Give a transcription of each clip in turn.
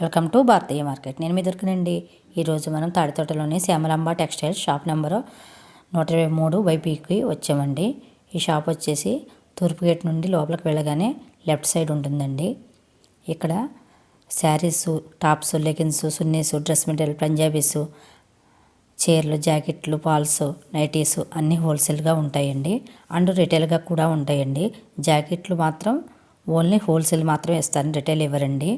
Welcome to Bharatiya market. నేను మీ దొరికినండి. ఈరోజు మనం తాడితోటలోని శ్యామలాంబ టెక్స్టైల్స్ షాప్ నెంబరు 123/Bకి వచ్చామండి. ఈ షాప్ వచ్చేసి తూర్పు గేట్ నుండి లోపలికి వెళ్ళగానే లెఫ్ట్ సైడ్ ఉంటుందండి. ఇక్కడ saris, tops, leggings, Sunny's, dress material, Punjabis, చీరలు, జాకెట్లు, ఫాల్స్, నైటీస్ అన్నీ హోల్సేల్గా ఉంటాయండి. అండ్ రిటైల్గా కూడా ఉంటాయండి. జాకెట్లు మాత్రం ఓన్లీ హోల్సేల్ మాత్రం ఇస్తారు, రిటైల్ ఇవ్వరండి.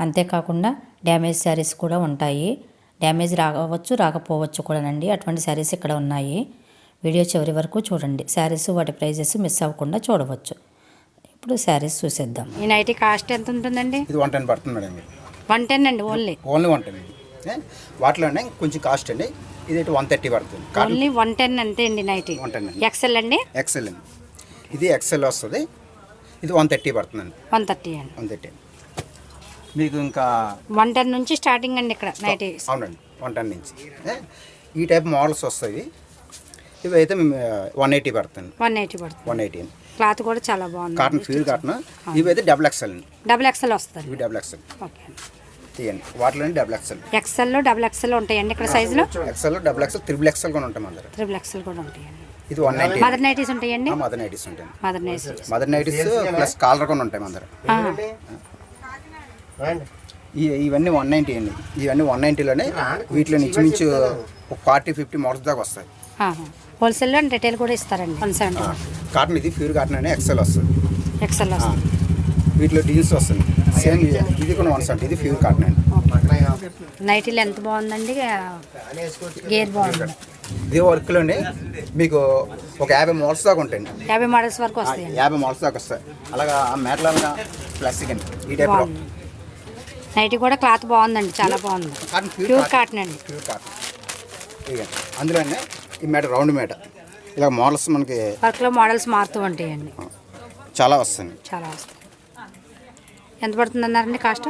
అంతేకాకుండా డ్యామేజ్ శారీస్ కూడా ఉంటాయి. డ్యామేజ్ రావచ్చు, రాకపోవచ్చు కూడానండి. అటువంటి శారీస్ ఇక్కడ ఉన్నాయి. వీడియో చివరి వరకు చూడండి. శారీస్ వాటి ప్రైజెస్ మిస్ అవ్వకుండా చూడవచ్చు. ఇప్పుడు శారీస్ చూసేద్దాం. ఈ నైటీ కాస్ట్ ఎంత ఉంటుందండి? ఇది 110 పడుతుంది మేడం. 110 అండి. ఓన్లీ 110 వాటిలోనే కొంచెం కాస్ట్ అండి. ఇది 130 పడుతుంది. ఓన్లీ 110 అంతే అండి. నైటీ 110 ఎక్సెల్ అండి. ఎక్సెల్ అండి. ఇది ఎక్సెల్ వస్తుంది. ఇది 130 పడుతుందండి. 130 అండి. 130 మీకు ఇంకా 110 నుంచి స్టార్టింగ్ అండి ఇక్కడ నైటీ. అవునండి, 110 నుంచి ఈ టైప్ మోడల్స్ వస్తాయి. ఇవి అయితే 180 పడుతుంది. 180 అండి. క్లాత్ కూడా చాలా బాగుంది. Cotton pure cotton. ఇవి అయితే డబుల్ ఎక్సెల్ అండి. డబుల్ ఎక్సెల్ వస్తుంది. ఇవి డబుల్ ఎక్సెల్. ఓకే తీయండి. వాటిలోనే డబుల్ ఎక్సెల్. ఎక్సెల్లో డబుల్ ఎక్సెల్ ఉంటాయండి ఇక్కడ సైజులో. XL, double XL, triple XL కూడా ఉంటాయి. అందరూ త్రిబుల్ ఎక్సెల్ కూడా ఉంటాయండి. ఇది 190. మదర్ నైటీస్ ఉంటాయండి. మదర్ నైటీస్ ఉంటాయి. మదర్ నైటీస్ ప్లస్ కాలర్ కూడా ఉంటాయి అందరూ. ఇవన్నీ 190 అండి. ఇవన్నీ 190లోనే. వీటిలో ఇంచుమించు 40-50 మోడల్స్ దాకా వస్తాయి. హోల్సేల్లో అండ్ రిటైల్ కూడా ఇస్తారండి. 170 కాటన్. ఇది ప్యూర్ కాటన్ అని ఎక్సెల్ వస్తుంది. ఎక్సెల్ వస్తుంది. వీటిలో డీన్స్ వస్తుంది. సేమ్ ఇది కూడా 170. ఇది ప్యూర్ కాటన్ అండి. నైటీలు ఎంత బాగుందండి. గేర్ బాగుంది. ఇదే వర్క్లోనే మీకు ఒక 50 మోడల్స్ దాకా ఉంటాయండి. 50 మోడల్స్ వరకు వస్తాయి. 50 మోడల్స్ దాకా వస్తాయి. అలాగా మేటలాగా ప్లాస్టిక్ అండి. ఈ టైప్లో నైటీ కూడా క్లాత్ బాగుందండి. చాలా బాగుంది. ప్యూర్ కాటన్ అండి. Pure cotton. అందులోనే ఈ మేట రౌండ్ మేట ఇలా మోడల్స్ మనకి వర్క్లో మోడల్స్ మారుతూ ఉంటాయండి. చాలా వస్తాయి. ఎంత పడుతుంది అన్నారండి కాస్ట్?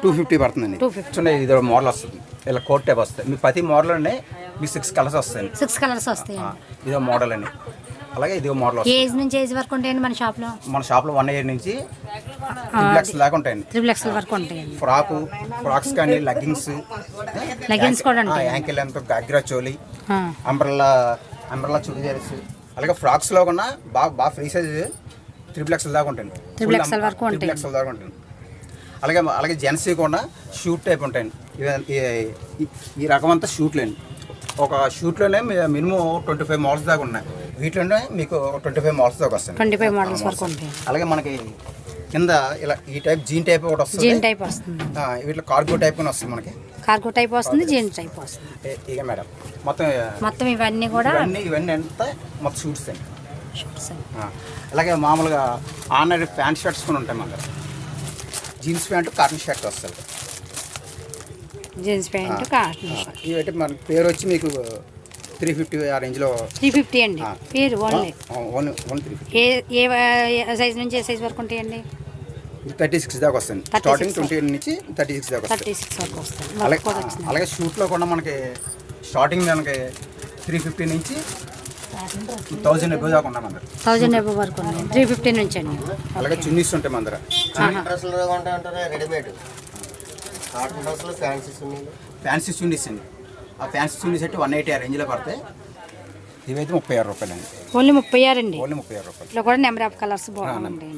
250 పడుతుందండి. 250. ఇది మోడల్ వస్తుంది. ఇలా కోట్ టైప్ వస్తాయి. మీ ప్రతి మోడల్లోనే మీకు 6 కలర్స్ వస్తాయి. 6 కలర్స్ వస్తాయి. ఇదో మోడల్ అండి. అలాగే ఇదో మోడల్ వస్తుంది. ఏజ్ నుంచి ఏజ్ వరకు ఉంటాయండి మన షాప్లో? 1 ఇయర్ నుంచి 3 లక్షల దాకా ఉంటాయండి. 3 లక్షల వరకు ఉంటాయండి. ఫ్రాక్స్ కానీ, లెగ్గింగ్స్ కూడా ఉంటాయి. Ankle length, ghagra choli, umbrella chudidars, అలాగే ఫ్రాక్స్లో కూడా బాగా ఫ్రీ సైజ్ 3 లక్షల దాకా ఉంటాయండి. 3 లక్షల వరకు ఉంటాయి. 3 లక్షల దాకా ఉంటుంది. అలాగే జెంట్స్ కూడా షూట్ టైప్ ఉంటాయండి. ఈ రకం అంతా షూట్లేండి. ఒక షూట్లోనే మినిమం 25 మోడల్స్ దాకా ఉన్నాయి. వీటిలోనే మీకు 25 మోడల్స్ దాకా వస్తాయి. 25 మోడల్స్ వరకు ఉంటాయి. అలాగే మనకి కింద ఇలా ఈ టైప్ జీన్ టైప్ ఒకటి వస్తుంది. జీన్ టైప్ వస్తుంది. వీటిలో కార్గో టైప్ కూడా వస్తుంది. మనకి కార్గో టైప్ వస్తుంది, జీన్ టైప్ వస్తుంది. ఇక మేడం మొత్తం ఇవన్నీ కూడా ఇవన్నీ అంతా మొత్తం షూట్స్ అండి. అలాగే మామూలుగా ఆర్డినరీ ప్యాంట్ షర్ట్స్ కూడా ఉంటాయి. మన దగ్గర జీన్స్ ప్యాంటు, కాటన్ షర్ట్ వస్తుంది. Jeans pant, cotton shirt. ఇవైతే మన పేరు వచ్చి మీకు 350 ఆ రేంజ్లో. 350 అండి పేరు. ఓన్లీ 350. ఏ సైజ్ నుంచి ఏ సైజ్ వరకు ఉంటాయండి? 36 దాకా వస్తుంది. స్టార్టింగ్ 20 నుంచి 36 దాకా వస్తుంది. 36 వరకు వస్తుంది. అలాగే షూట్లో కూడా మనకి స్టార్టింగ్ మనకి 350 నుంచి 1000 ఎబో దాకా ఉన్నాం. 1000 ఎబో వరకు ఉన్నాయి. 350 నుంచి అండి. అలాగే చున్నీస్ ఉంటాయి మన దగ్గర. ఫ్యాన్సీ చున్నీస్ అండి. ఆ ఫ్యాన్సీ చున్నీస్ అయితే 180 ఆ రేంజ్లో పడతాయి. ఇవైతే 36 రూపాయలు అండి. ఓన్లీ 36 అండి. ఓన్లీ 36 రూపాయలు. ఇట్లా కూడా నెంబర్ ఆఫ్ కలర్స్ బాగుంటాయి.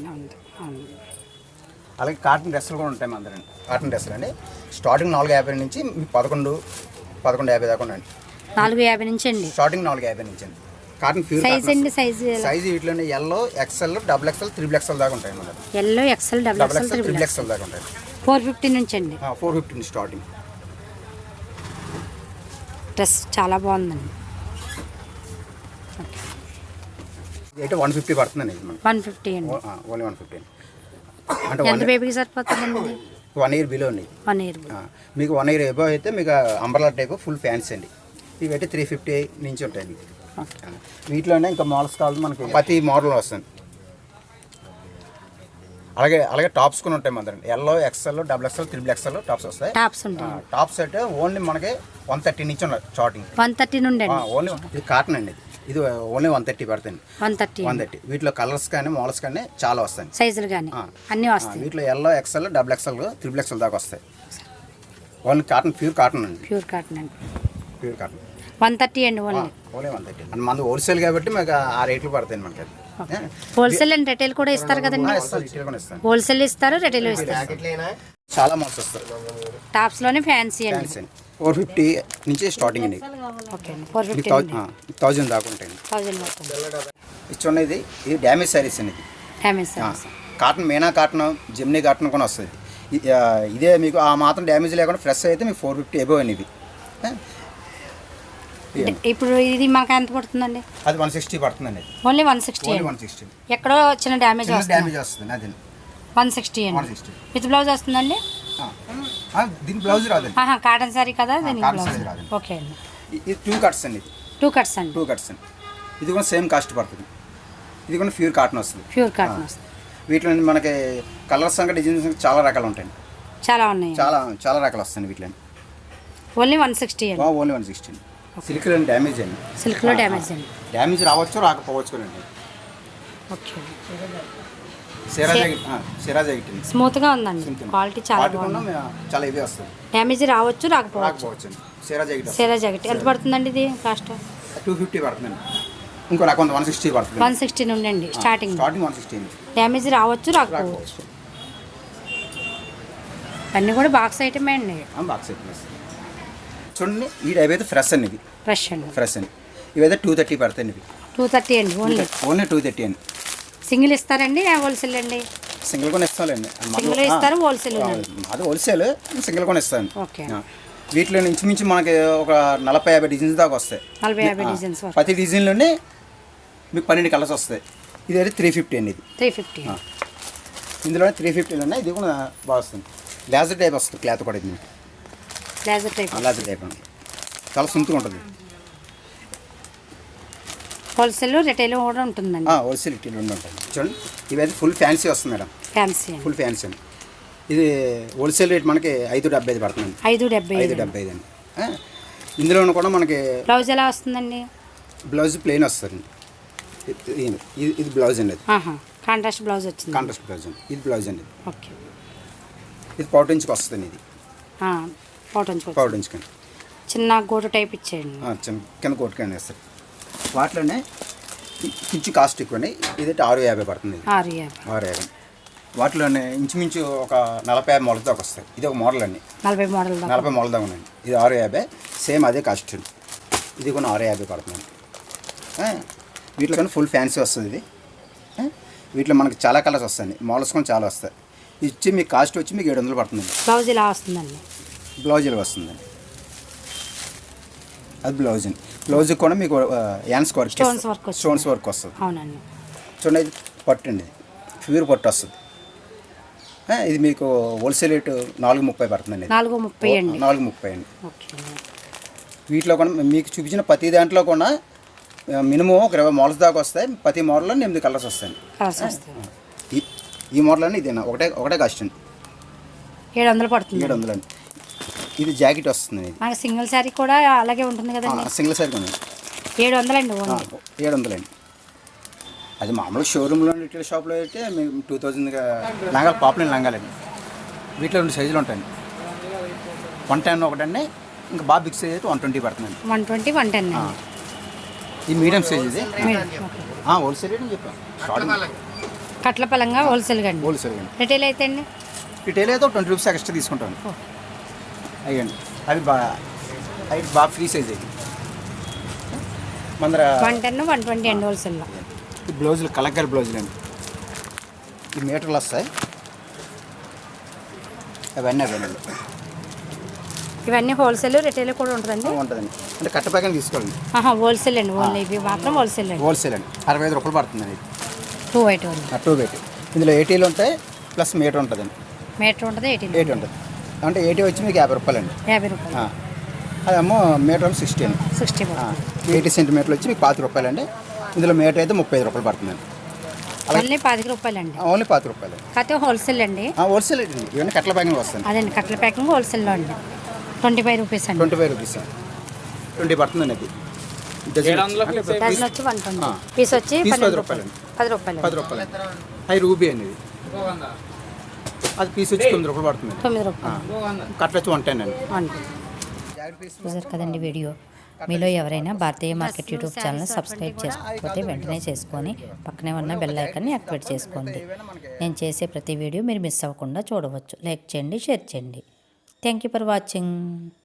అలాగే కాటన్ డ్రెస్సులు కూడా ఉంటాయి మన దగ్గర. కాటన్ డ్రెస్సులు అండి స్టార్టింగ్ 450 నుంచి 1150 దాకా ఉండండి. 450 నుంచి అండి. స్టార్టింగ్ 450 నుంచి అండి. కాటన్ ప్యూర్ సైజ్ అండి. సైజ్ వీటిలోనే L, XL, double XL, 3 XL దాకా ఉంటాయి. మన దగ్గర yellow, XL, double XL, 3 XL దాకా ఉంటాయి. 450 నుంచి అండి. 450 నుంచి స్టార్టింగ్. డ్రెస్ చాలా బాగుందండి. అయితే 150 పడుతుందండి. 150 అండి. ఓన్లీ 150 అంటే ఎంత బేబీకి సరిపోతుందండి? 1 ఇయర్ బిలో అండి. 1 ఇయర్ మీకు 1 ఇయర్ ఎబో అయితే మీకు అంబ్రెల్లా టైప్ ఫుల్ ఫ్యాన్సీ అండి. ఇవి అయితే 350 నుంచి ఉంటాయి మీకు. వీటిలోనే ఇంకా మోడల్స్ కావాలి మనకి. ప్రతి మోడల్ వస్తుంది. అలాగే టాప్స్ కూడా ఉంటాయి మన దగ్గర. Yellow, XL, double XL, 3 XL tops వస్తాయి. టాప్స్ అయితే ఓన్లీ మనకి 130 నుంచి ఉన్నాయి స్టార్టింగ్. 130 నుండి ఓన్లీ. ఇది కాటన్ అండి. ఇది ఓన్లీ 130 పడుతుంది. 130 వీటిలో కలర్స్ కానీ మోడల్స్ కానీ చాలా వస్తాయి, సైజులు కానీ అన్నీ వస్తాయి. వీటిలో yellow XL, double XL, triple XL దాకా వస్తాయి. ఓన్లీ కాటన్, ప్యూర్ కాటన్ అండి. ప్యూర్ కాటన్ అండి. ప్యూర్ కాటన్ 130 అండి. ఓన్లీ 130 అండ్ మనది హోల్సేల్ కాబట్టి మీకు ఆ రేట్లు పడతాయి మనకి. హోల్సేల్ అండ్ రిటైల్ కూడా ఇస్తారు కదండి. హోల్సేల్ ఇస్తారు, రిటైల్ ఇస్తారు. చాలా మోడల్స్ వస్తాయి. టాప్స్ లోనే ఫ్యాన్సీ అండి. 450 నుంచి స్టార్టింగ్ అండి. ఓకే అండి. 450 1000 దాకా ఉంటాయి. 1000 వస్తుంది. ఇచ్చున్నది ఇది డ్యామేజ్ సారీస్ అండి. Damage saris cotton, Meena cotton, Gemini cotton కూడా వస్తుంది. ఇదే మీకు ఆ మాత్రం డ్యామేజ్ లేకుండా ఫ్రెష్ అయితే మీకు 450 ఎబో అండి. ఇది ఇప్పుడు ఇది మాకు ఎంత పడుతుందండి? అది 160 పడుతుందండి. ఓన్లీ 160. ఎక్కడో చిన్న డ్యామేజ్ వస్తుంది. అది 160 అండి. విత్ బ్లౌజ్ వస్తుందండి. దీని బ్లౌజ్ రాదండి. కాటన్ సారీ కదా, దీని బ్లౌజ్ రాదు. ఓకే అండి. ఇది 2 కట్స్ అండి. ఇది 2 కట్స్ అండి. 2 కట్స్ అండి. ఇది కూడా సేమ్ కాస్ట్ పడుతుంది. ఇది కూడా ప్యూర్ కాటన్ వస్తుంది. ప్యూర్ కాటన్ వస్తుంది. వీటిలో మనకి కలర్స్ ఇంకా డిజైన్స్ చాలా రకాలు ఉంటాయి. చాలా ఉన్నాయి. చాలా రకాలు వస్తాయి వీటిలో. ఓన్లీ 160 అండి. ఓన్లీ 160 అండి. సిల్క్ లో డ్యామేజ్ అండి. సిల్క్లో డ్యామేజ్ అండి. డ్యామేజ్ రావచ్చు, రాకపోవచ్చు అండి. ఓకే. సిరా జాకెట్ స్మూత్ గా ఉందండి. క్వాలిటీ చాలా బాగుంది. చాలా ఇవే వస్తుంది. డ్యామేజ్ రావచ్చు, రాకపోవచ్చు. సిరా జాకెట్ ఎంత పడుతుందండి? ఇది కాస్ట్ 250 పడుతుందండి. ఇంకో రకం 160 పడుతుంది. 160 నుండి స్టార్టింగ్ 160. డ్యామేజ్ రావచ్చు, రాకపోవచ్చు. అన్నీ కూడా బాక్స్ ఐటమే అండి. బాక్స్ ఐటమ్స్ చూడండి. ఈ టైప్ అయితే ఫ్రెష్ అండి. ఇది ఫ్రెష్ అండి. ఇవైతే 230 పడతాయండి. ఇవి 230 అండి. ఓన్లీ 230 అండి. సింగిల్ ఇస్తారండి, హోల్సేల్ అండి? సింగిల్ కూడా ఇస్తానండి. సింగిల్ ఇస్తారు, హోల్సేల్ అది హోల్సేల్, సింగిల్ కూడా ఇస్తాను. ఓకే. వీటిలో ఇంచుమించు మనకి ఒక 40-50 డిజైన్స్ దాకా వస్తాయి. 40-50 డిజైన్స్. ప్రతి డిజైన్లోనే మీకు 12 కలర్స్ వస్తాయి. ఇది అయితే 350 అండి. ఇది 350. ఇందులో 350లోనే ఇది కూడా బాగా వస్తుంది. లేజర్ టైప్ వస్తుంది క్లాత్ కూడా. ఇది లేజర్ టైప్ అండి. చాలా సుంతుగా ఉంటుంది. హోల్సేల్, రిటైల్ కూడా ఉంటుందండి. హోల్సేల్, రిటైల్ ఉంటుంది. చూడండి, ఇవైతే ఫుల్ ఫ్యాన్సీ వస్తుంది మేడం. ఫ్యాన్సీ, ఫుల్ ఫ్యాన్సీ అండి. ఇది హోల్సేల్ రేట్ మనకి 575 పడుతుందండి. 575 అండి. ఇందులో కూడా మనకి బ్లౌజ్ ఎలా వస్తుందండి? బ్లౌజ్ ప్లెయిన్ వస్తుంది. ఇది బ్లౌజ్ అండి. కాంట్రాస్ట్ బ్లౌజ్ వచ్చింది. కాంట్రాస్ట్ బ్లౌజ్ అండి. ఇది బ్లౌజ్ అండి. ఓకే. ఇది పౌట్ ఇంచుకి వస్తుంది. ఇది పౌట్ ఇంచుకి చిన్న గోటు టైప్ ఇచ్చేయండి. చిన్న కింద గోటుకండి వేస్తారు. వాటిలోనే కొంచెం కాస్ట్ ఎక్కువ అండి. ఇది 650 పడుతుంది. 650. వాటిలోనే ఇంచుమించు ఒక 40-50 మోడల్ దాకా వస్తాయి. ఇది ఒక మోడల్ అండి. 40 మోడల్ దాకా ఉందండి. ఇది 650. సేమ్ అదే కాస్ట్ అండి. ఇది కూడా 650 పడుతుంది. వీటిలో కానీ ఫుల్ ఫ్యాన్సీ వస్తుంది. ఇది వీటిలో మనకి చాలా కలర్స్ వస్తాయండి. మోడల్స్ కూడా చాలా వస్తాయి. ఇచ్చి మీకు కాస్ట్ వచ్చి మీకు 700 పడుతుందండి. బ్లౌజ్ ఇలా వస్తుందండి. బ్లౌజ్ ఇలా వస్తుందండి. అది బ్లౌజ్ అండి. బ్లౌజ్ కూడా మీకు హ్యాండ్స్ వర్క్, స్టోన్స్ వర్క్ వస్తుంది. అవునండి. చూడండి, ఇది పట్టు అండి. ప్యూర్ పట్టు వస్తుంది. ఇది మీకు హోల్సేల్ రేటు 430 పడుతుందండి. 430 అండి. వీటిలో కూడా మీకు చూపించిన ప్రతి దాంట్లో కూడా మినిమం ఒక 20 మోడల్స్ దాకా వస్తాయి. ప్రతి మోడల్లో 8 కలర్స్ వస్తాయండి. ఈ మోడల్ అండి. ఇదేనా ఒకటే కాస్ట్ అండి. 700 పడుతుంది. 700 అండి. ఇది జాకెట్ వస్తుంది. మనకి సింగిల్ శారీ కూడా అలాగే ఉంటుంది కదండి. సింగిల్ శారీ కూడా 700 అండి. 700 అండి. అది మామూలుగా షోరూంలో రిటైల్ షాప్లో అయితే మేము 2000 లంగాలు, పాపులర్ లంగాలండి. వీటిలో 2 సైజులు ఉంటాయండి. 110 ఒకటండి. ఇంకా బాగా బిగ్ సైజ్ అయితే 120 పడుతుందండి. 120, 110 అండి. ఈ మీడియం సైజ్ ఇది హోల్సేల్ రేట్ అని చెప్పాను. కట్ల పలంగా హోల్సేల్ అండి. హోల్సేల్ అండి. రిటైల్ అయితే అండి? రిటైల్ అయితే 20 రూపీస్ ఎక్స్ట్రా తీసుకుంటాను. అయ్యండి. అవి బాగా ఫ్రీ సైజ్ అయ్యి మన 110, 120 అండి హోల్సేల్లో. ఈ బ్లౌజులు కలెక్టర్ బ్లౌజులు అండి. ఈ మీటర్లు వస్తాయి. అవన్నీ ఇవన్నీ హోల్సేల్, రిటైల్ కూడా ఉంటుందండి. ఉంటుందండి. అంటే కట్ట ప్యాకెట్ తీసుకోండి. హోల్సేల్ అండి. ఓన్లీ ఇవి మాత్రం హోల్సేల్ అండి. హోల్సేల్ అండి. 65 రూపాయలు పడుతుందండి. 280. ఇందులో 80 ఉంటాయి, ప్లస్ మీటర్ ఉంటుందండి. మీటర్ ఉంటుంది, 80 ఉంటుంది. అంటే 80 వచ్చి మీకు 50 రూపాయలండి. 50 రూపాయలు. అదేమో మీటర్ 60 అండి. 80 సెంటీమీటర్లు వచ్చి మీకు 50 రూపాయలండి. ఇందులో మీటర్ అయితే 35 రూపాయలు పడుతుందండి. ఓన్లీ 25 రూపాయలండి. ఓన్లీ 25 రూపాయలు. కాకపోతే హోల్సేల్ అండి. హోల్సేల్ అండి. ఇవన్నీ కట్ల ప్యాకింగ్ వస్తాయి. అదండి, కట్ల ప్యాకింగ్ హోల్సేల్లో అండి. 25 రూపీస్ అండి. 25 రూపీస్ 20 పడుతుందండి. అది డజన్ డజన్ వచ్చి 120, పీస్ వచ్చి పీస్ 10 రూపాయలు. రూపాయలండి. 10 రూపాయలు. 10 రూపాయలు. అవి రూబీ అండి ఇది. అది పీస్ వచ్చి 9 రూపాయలు పడుతుంది. 9 రూపాయలు. కట్ట వచ్చి 110 అండి. చూసారు కదండి వీడియో. మీలో ఎవరైనా భారతీయ మార్కెట్ యూట్యూబ్ ఛానల్ సబ్స్క్రైబ్ చేసుకోకపోతే వెంటనే చేసుకొని పక్కనే ఉన్న బెల్ ఐకాన్ని యాక్టివేట్ చేసుకోండి. నేను చేసే ప్రతి వీడియో మీరు మిస్ అవ్వకుండా చూడవచ్చు. లైక్ చేయండి, షేర్ చేయండి. Thank you for watching.